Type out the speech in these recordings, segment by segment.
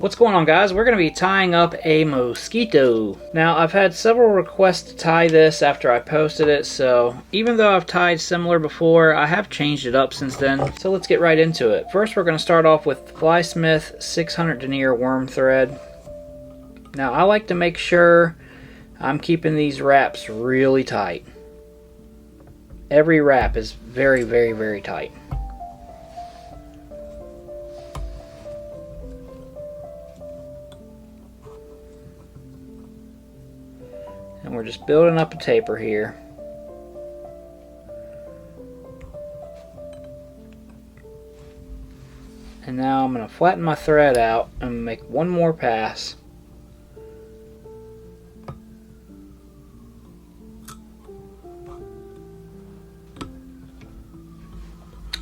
What's going on, guys? We're going to be tying up a mosquito. Now, I've had several requests to tie this after I posted it, so even though I've tied similar before, I have changed it up since then. So let's get right into it. First, we're going to start off with TheFlySmith 600 denier worm thread. Now, I like to make sure I'm keeping these wraps really tight. Every wrap is very, very, very tight. And we're just building up a taper here. And now I'm going to flatten my thread out and make one more pass.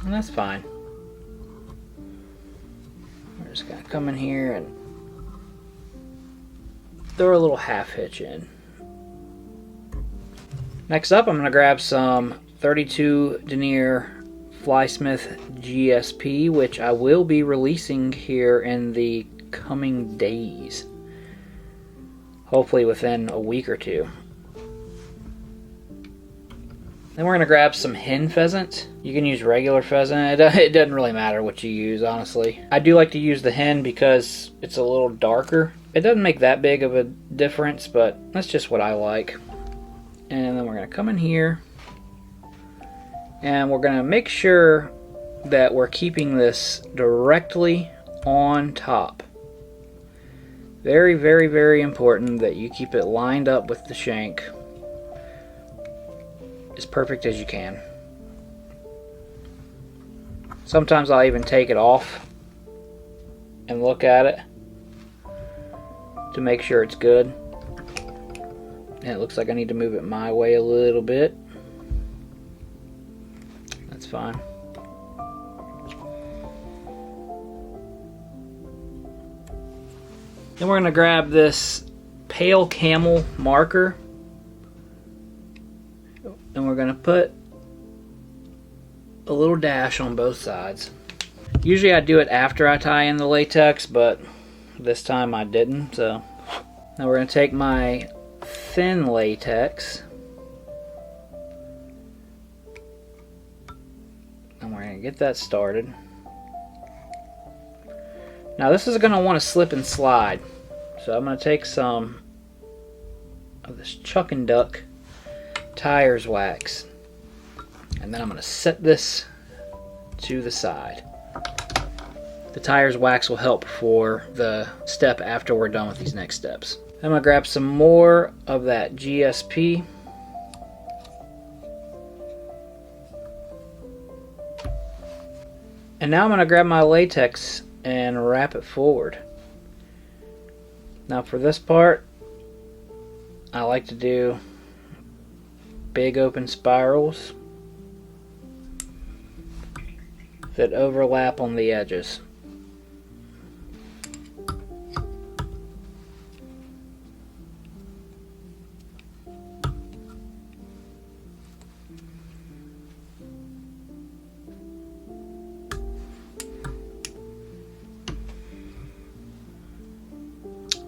And that's fine. We're just going to come in here and throw a little half hitch in. Next up, I'm going to grab some 32 denier TheFlySmith GSP, which I will be releasing here in the coming days. Hopefully within a week or two. Then we're going to grab some hen pheasant. You can use regular pheasant. It doesn't really matter what you use, honestly. I do like to use the hen because it's a little darker. It doesn't make that big of a difference, but that's just what I like. And then we're going to come in here and we're going to make sure that we're keeping this directly on top. Very, very, very important that you keep it lined up with the shank as perfect as you can. Sometimes I'll even take it off and look at it to make sure it's good. And it looks like I need to move it my way a little bit. That's fine. Then we're going to grab this pale camel marker. And we're going to put a little dash on both sides. Usually I do it after I tie in the latex, but this time I didn't. So now we're going to take my thin latex and we're going to get that started. Now this is going to want to slip and slide, so I'm going to take some of this Chuck and Duck tires wax and then I'm going to set this to the side. The tires wax will help for the step after we're done with these next steps. I'm going to grab some more of that GSP. And now I'm going to grab my latex and wrap it forward. Now for this part, I like to do big open spirals that overlap on the edges.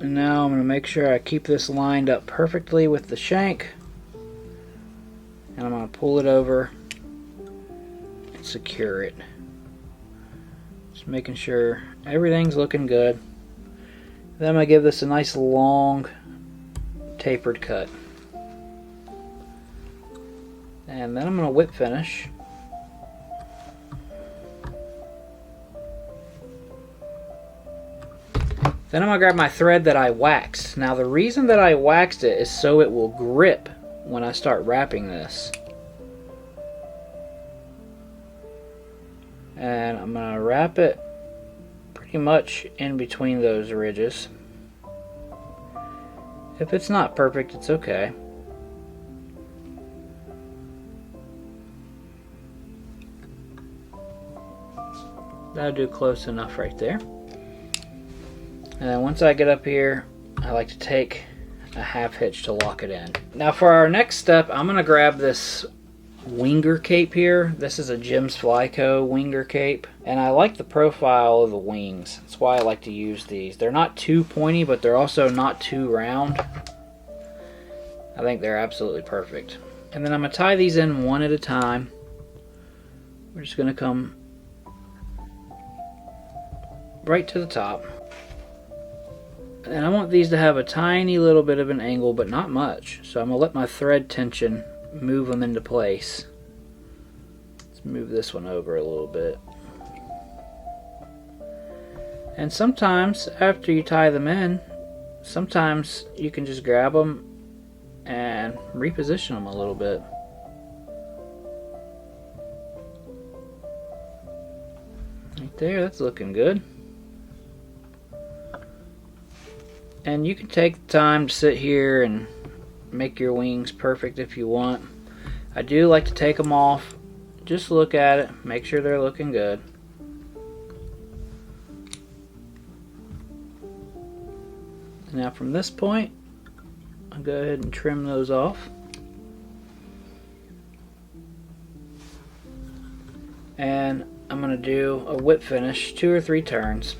And now I'm going to make sure I keep this lined up perfectly with the shank. And I'm going to pull it over and secure it. Just making sure everything's looking good. Then I'm going to give this a nice long tapered cut. And then I'm going to whip finish. Then I'm going to grab my thread that I waxed. Now the reason that I waxed it is so it will grip when I start wrapping this. And I'm going to wrap it pretty much in between those ridges. If it's not perfect, it's okay. That'll do close enough right there. And then once I get up here, I like to take a half hitch to lock it in. Now for our next step, I'm going to grab this winger cape here. This is a Jim's Flyco winger cape, and I like the profile of the wings. That's why I like to use these. They're not too pointy, but they're also not too round. I think they're absolutely perfect. And then I'm going to tie these in one at a time. We're just going to come right to the top. And I want these to have a tiny little bit of an angle, but not much. So I'm going to let my thread tension move them into place. Let's move this one over a little bit. And sometimes after you tie them in, sometimes you can just grab them and reposition them a little bit. Right there, that's looking good. And you can take the time to sit here and make your wings perfect if you want. I do like to take them off, just look at it, make sure they're looking good. Now from this point, I'll go ahead and trim those off. And I'm going to do a whip finish, 2 or 3 turns.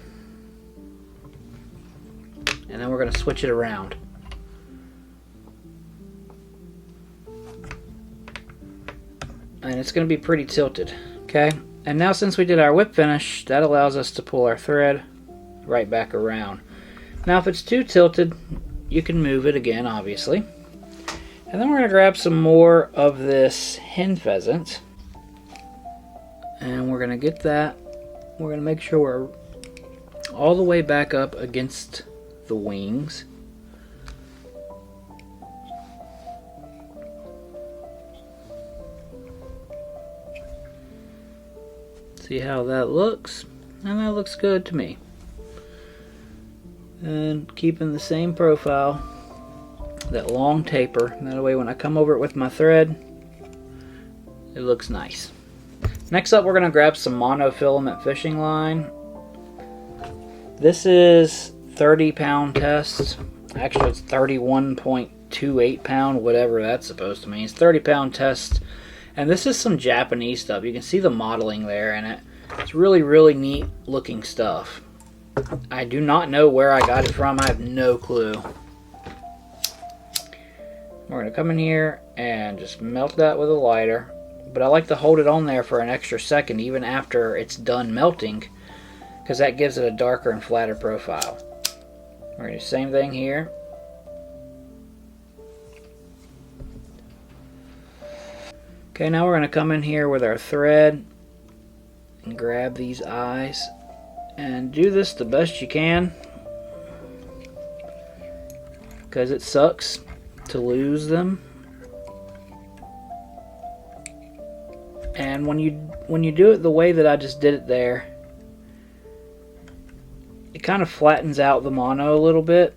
And then we're going to switch it around. And it's going to be pretty tilted. Okay, and now since we did our whip finish, that allows us to pull our thread right back around. Now if it's too tilted, you can move it again, obviously. And then we're going to grab some more of this hen pheasant. And we're going to get that. We're going to make sure we're all the way back up against the wings. See how that looks? And that looks good to me. And keeping the same profile, that long taper, that way when I come over it with my thread, it looks nice. Next up, we're going to grab some monofilament fishing line. This is 30-pound test. Actually, it's 31.28 pound, whatever that's supposed to mean. It's 30-pound test. And this is some Japanese stuff. You can see the modeling there in it. It's really, really neat looking stuff. I do not know where I got it from. I have no clue. We're going to come in here and just melt that with a lighter. But I like to hold it on there for an extra second even after it's done melting, because that gives it a darker and flatter profile. We're going to do the same thing here. Okay, now we're going to come in here with our thread and grab these eyes and do this the best you can, because it sucks to lose them. And when you do it the way that I just did it there, it kind of flattens out the mono a little bit,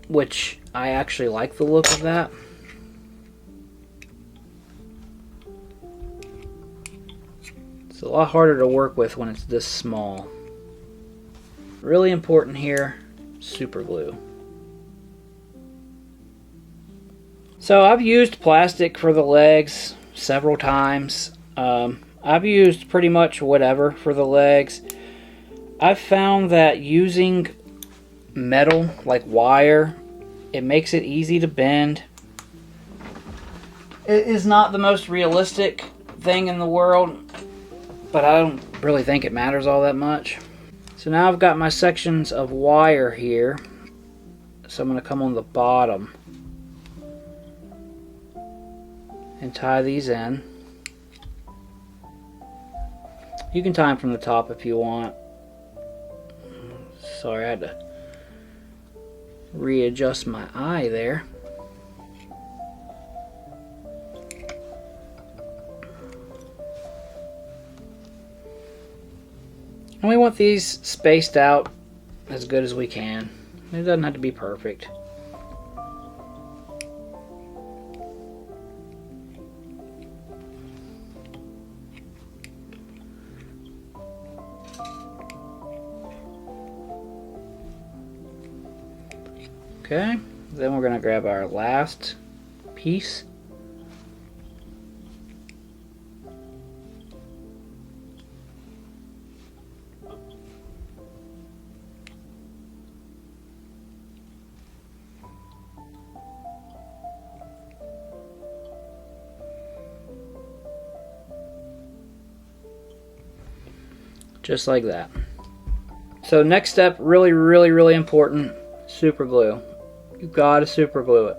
which I actually like the look of that. It's a lot harder to work with when it's this small. Really important here, super glue. So I've used plastic for the legs several times. I've used pretty much whatever for the legs. I've found that using metal, like wire, it makes it easy to bend. It is not the most realistic thing in the world, but I don't really think it matters all that much. So now I've got my sections of wire here. So I'm going to come on the bottom and tie these in. You can tie them from the top if you want. Sorry, I had to readjust my eye there. And we want these spaced out as good as we can. It doesn't have to be perfect. Okay, then we're going to grab our last piece. just like that. So next step, really important, super glue. You gotta super glue it.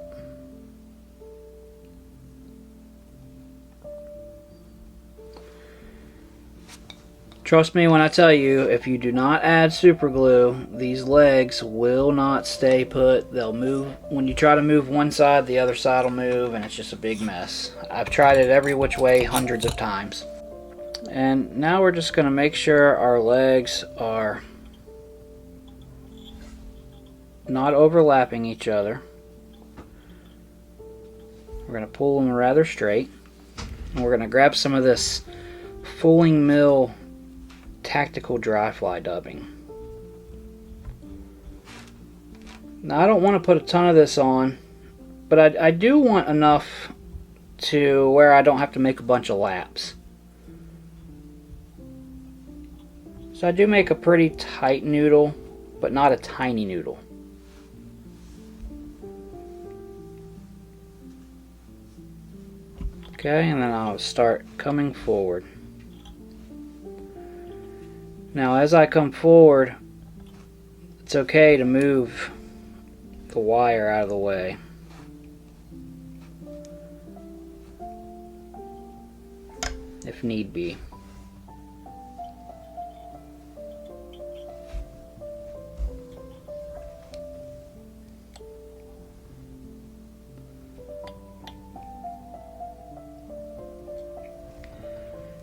Trust me when I tell you, if you do not add super glue, these legs will not stay put. They'll move. When you try to move one side, the other side will move, and it's just a big mess. I've tried it every which way hundreds of times. And now we're just going to make sure our legs are not overlapping each other. We're going to pull them rather straight. And we're going to grab some of this Fulling Mill tactical dry fly dubbing. Now I don't want to put a ton of this on, but I do want enough to where I don't have to make a bunch of laps. So I do make a pretty tight noodle, but not a tiny noodle. Okay, and then I'll start coming forward. Now as I come forward, it's okay to move the wire out of the way. If need be.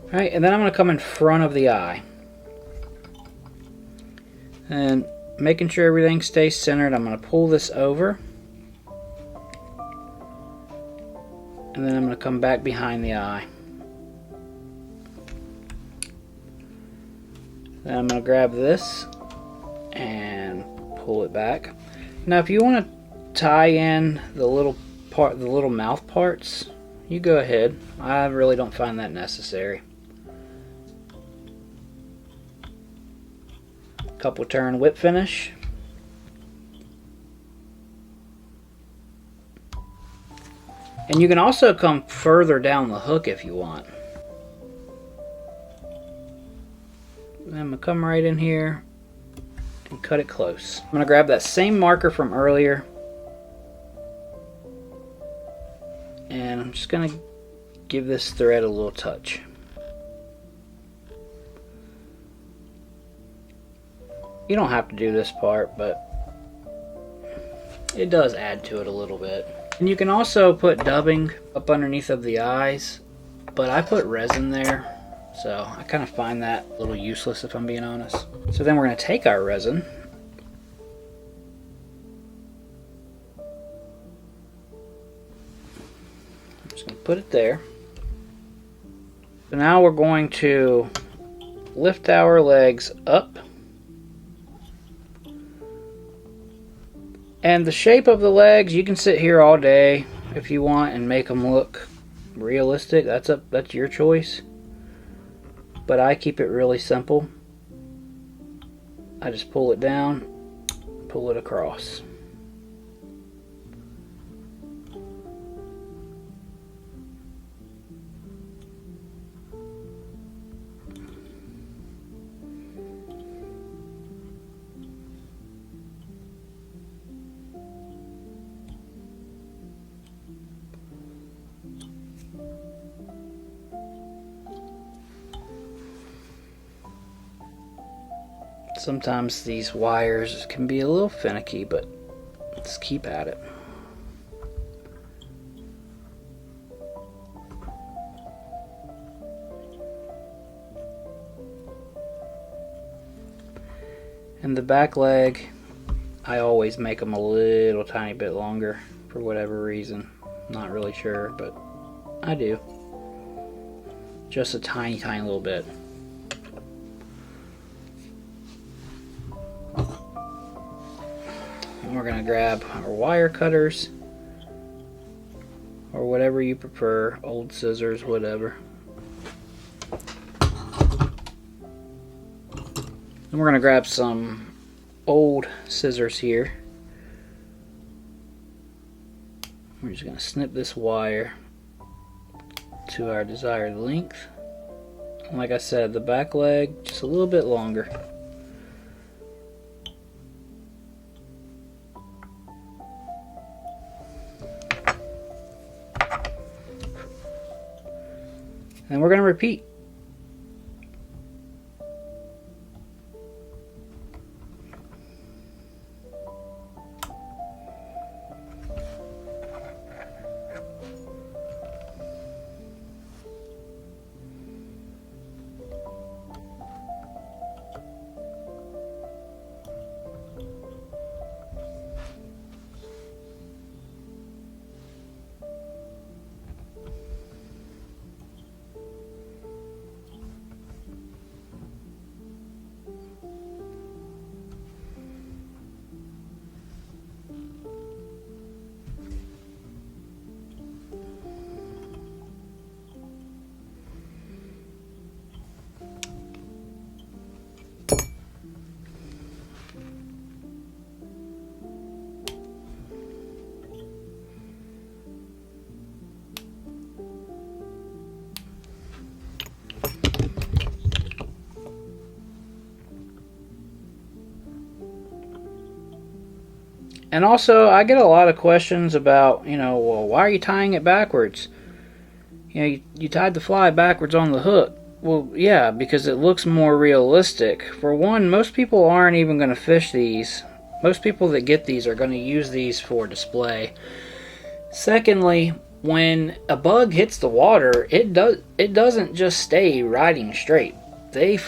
Alright, and then I'm going to come in front of the eye. And making sure everything stays centered, I'm going to pull this over. And then I'm going to come back behind the eye. Then I'm going to grab this and pull it back. Now if you want to tie in the little mouth parts, you go ahead. I really don't find that necessary. Couple turn whip finish. And you can also come further down the hook if you want. I'm going to come right in here and cut it close. I'm going to grab that same marker from earlier, and I'm just going to give this thread a little touch. You don't have to do this part, but it does add to it a little bit. And you can also put dubbing up underneath of the eyes, but I put resin there, so I kind of find that a little useless if I'm being honest. So then we're going to take our resin, I'm just going to put it there. So now we're going to lift our legs up. And the shape of the legs, you can sit here all day if you want and make them look realistic. That's your choice. But I keep it really simple. I just pull it down, pull it across. Sometimes these wires can be a little finicky, but let's keep at it. And the back leg, I always make them a little tiny bit longer for whatever reason. Not really sure, but I do. Just a tiny little bit. We're going to grab our wire cutters or whatever you prefer, old scissors, whatever. And we're going to grab some old scissors here. We're just going to snip this wire to our desired length, Like I said, the back leg just a little bit longer. And we're going to repeat. And also, I get a lot of questions about, well, why are you tying it backwards? You tied the fly backwards on the hook. Well, yeah, because it looks more realistic. For one, most people aren't even going to fish these. Most people that get these are going to use these for display. Secondly, when a bug hits the water, it doesn't just stay riding straight. They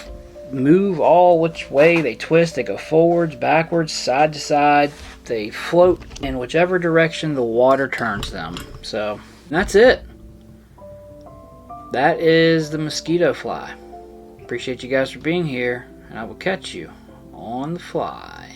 move all which way. They twist, they go forwards, backwards, side to side. They float in whichever direction the water turns them. So that's it. That is the mosquito fly. Appreciate you guys for being here, and I will catch you on the fly.